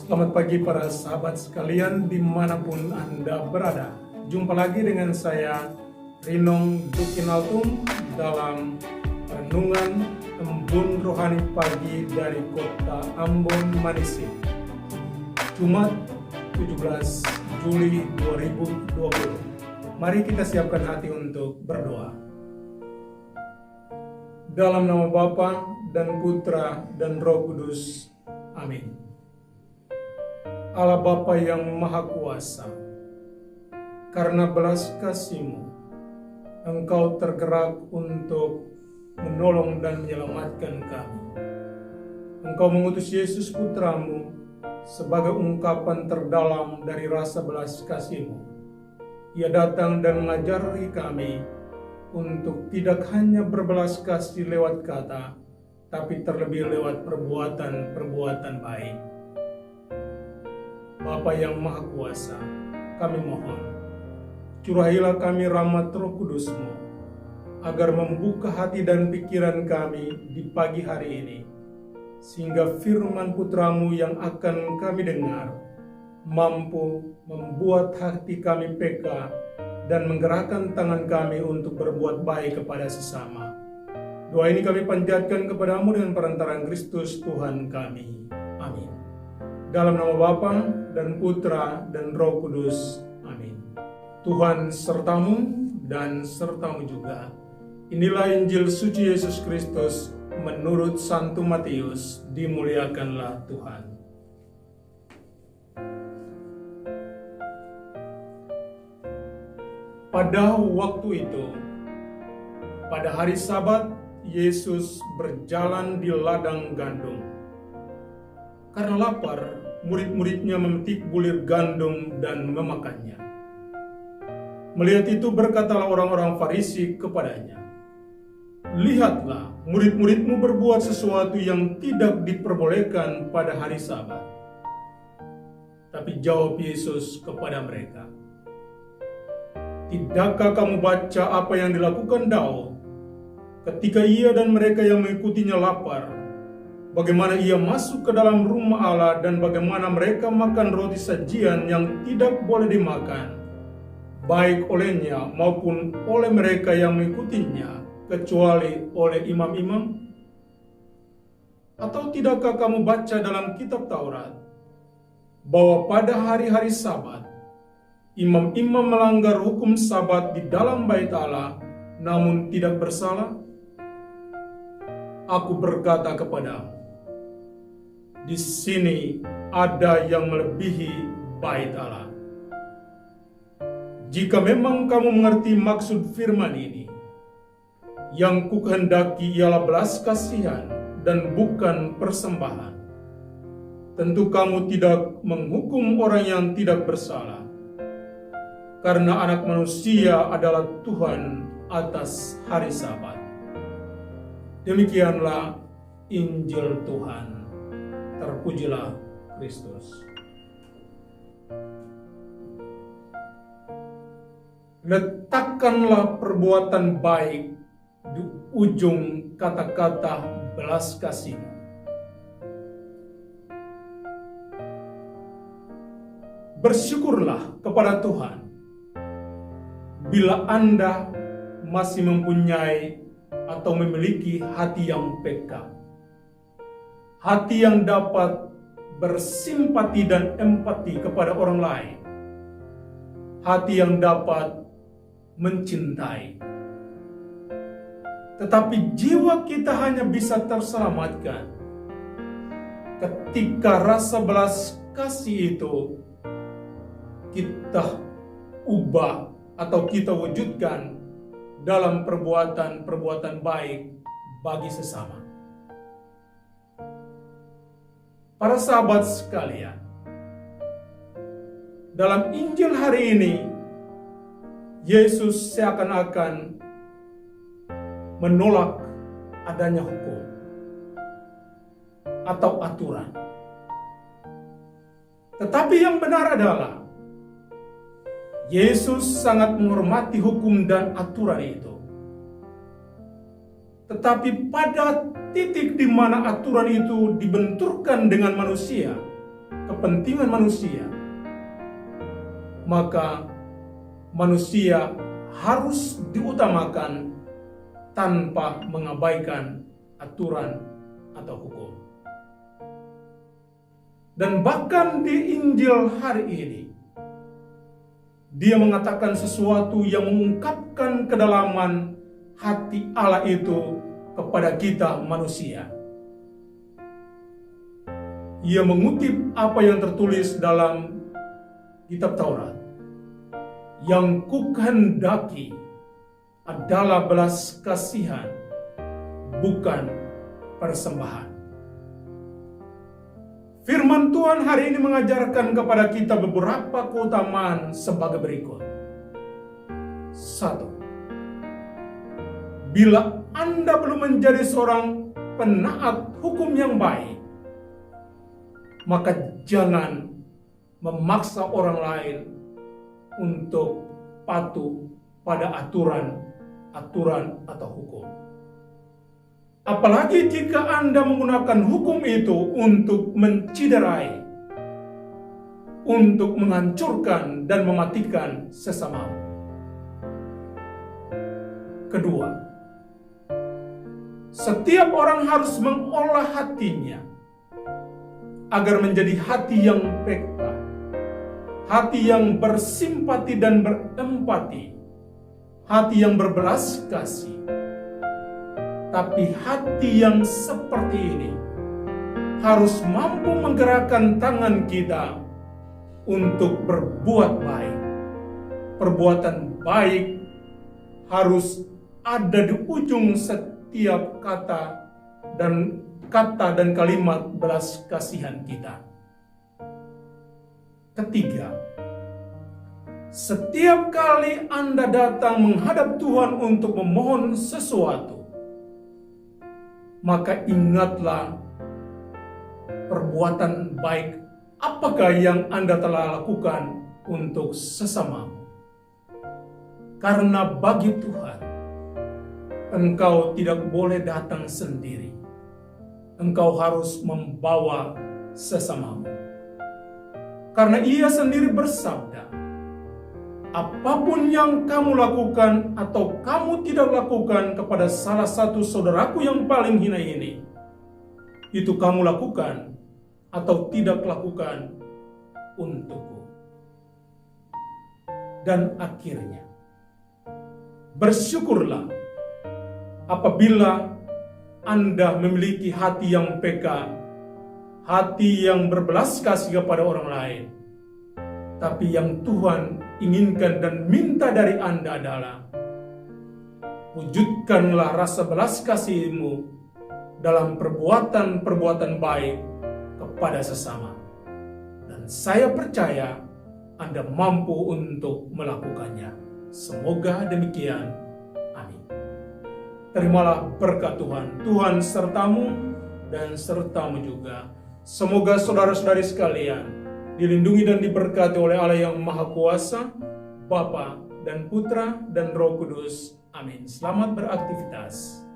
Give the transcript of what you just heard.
Selamat pagi para sahabat sekalian dimanapun Anda berada. Jumpa lagi dengan saya Rinong Dukinaltum dalam Renungan Embun Rohani Pagi dari Kota Ambon, Manisi. Jumat 17 Juli 2020. Mari kita siapkan hati untuk berdoa. Dalam nama Bapa dan Putra dan Roh Kudus. Amin. Allah Bapa yang Maha Kuasa, karena belas kasih-Mu, Engkau tergerak untuk menolong dan menyelamatkan kami. Engkau mengutus Yesus Putra-Mu sebagai ungkapan terdalam dari rasa belas kasih-Mu. Ia datang dan mengajari kami untuk tidak hanya berbelas kasih lewat kata, tapi terlebih lewat perbuatan-perbuatan baik. Bapa yang Maha Kuasa, kami mohon, curahilah kami rahmat Roh Kudus-Mu, agar membuka hati dan pikiran kami di pagi hari ini, sehingga firman Putra-Mu yang akan kami dengar, mampu membuat hati kami peka dan menggerakkan tangan kami untuk berbuat baik kepada sesama. Doa ini kami panjatkan kepadamu dengan perantaraan Kristus Tuhan kami. Amin. Dalam nama Bapa dan Putra dan Roh Kudus. Amin. Tuhan sertamu dan sertamu juga. Inilah Injil suci Yesus Kristus menurut Santo Matius. Dimuliakanlah Tuhan. Pada waktu itu, pada hari Sabat, Yesus berjalan di ladang gandum. Karena lapar, murid-muridnya memetik bulir gandum dan memakannya. Melihat itu berkatalah orang-orang Farisi kepadanya, "Lihatlah, murid-muridmu berbuat sesuatu yang tidak diperbolehkan pada hari Sabat." Tapi jawab Yesus kepada mereka, "Tidakkah kamu baca apa yang dilakukan Daud ketika ia dan mereka yang mengikutinya lapar? Bagaimana ia masuk ke dalam rumah Allah dan bagaimana mereka makan roti sajian yang tidak boleh dimakan, baik olehnya maupun oleh mereka yang mengikutinya, kecuali oleh imam-imam? Atau tidakkah kamu baca dalam kitab Taurat bahwa pada hari-hari Sabat, imam-imam melanggar hukum Sabat di dalam bait Allah, namun tidak bersalah? Aku berkata kepadamu, di sini ada yang melebihi bait Allah. Jika memang kamu mengerti maksud firman ini, yang kukehendaki ialah belas kasihan dan bukan persembahan, tentu kamu tidak menghukum orang yang tidak bersalah, karena Anak Manusia adalah Tuhan atas hari Sabat." Demikianlah Injil Tuhan. Terpujilah Kristus. Letakkanlah perbuatan baik di ujung kata-kata belas kasih. Bersyukurlah kepada Tuhan bila Anda masih mempunyai atau memiliki hati yang peka, hati yang dapat bersimpati dan empati kepada orang lain, hati yang dapat mencintai. Tetapi jiwa kita hanya bisa terselamatkan ketika rasa belas kasih itu kita ubah atau kita wujudkan dalam perbuatan-perbuatan baik bagi sesama. Para sahabat sekalian, dalam Injil hari ini, Yesus seakan-akan menolak adanya hukum atau aturan. Tetapi yang benar adalah Yesus sangat menghormati hukum dan aturan itu. Tetapi pada titik di mana aturan itu dibenturkan dengan manusia, kepentingan manusia, maka manusia harus diutamakan tanpa mengabaikan aturan atau hukum. Dan bahkan di Injil hari ini, dia mengatakan sesuatu yang mengungkapkan kedalaman hati Allah itu kepada kita manusia. Ia mengutip apa yang tertulis dalam kitab Taurat. Yang kukehendaki adalah belas kasihan, bukan persembahan. Firman Tuhan hari ini mengajarkan kepada kita beberapa keutamaan sebagai berikut. 1. Bila Anda belum menjadi seorang penaat hukum yang baik, maka jangan memaksa orang lain untuk patuh pada aturan atau hukum. Apalagi jika Anda menggunakan hukum itu untuk menciderai, untuk menghancurkan dan mematikan sesamamu. Kedua, setiap orang harus mengolah hatinya agar menjadi hati yang peka, hati yang bersimpati dan berempati, hati yang berbelas kasih. Tapi hati yang seperti ini harus mampu menggerakkan tangan kita untuk berbuat baik. Perbuatan baik harus ada di ujung setiap kata dan kalimat belas kasihan kita. Ketiga, setiap kali Anda datang menghadap Tuhan untuk memohon sesuatu, maka ingatlah perbuatan baik apakah yang Anda telah lakukan untuk sesamamu. Karena bagi Tuhan, engkau tidak boleh datang sendiri. Engkau harus membawa sesamamu. Karena Ia sendiri bersabda, apapun yang kamu lakukan atau kamu tidak lakukan kepada salah satu saudaraku yang paling hina ini, itu kamu lakukan atau tidak lakukan untukku. Dan akhirnya, bersyukurlah apabila Anda memiliki hati yang peka, hati yang berbelas kasih kepada orang lain. Tapi yang Tuhan inginkan dan minta dari Anda adalah wujudkanlah rasa belas kasih-Mu dalam perbuatan-perbuatan baik kepada sesama. Dan saya percaya Anda mampu untuk melakukannya. Semoga demikian. Amin. Terimalah berkat Tuhan. Tuhan sertamu dan sertamu juga. Semoga saudara-saudari sekalian dilindungi dan diberkati oleh Allah yang Maha Kuasa, Bapa dan Putra dan Roh Kudus. Amin. Selamat beraktivitas.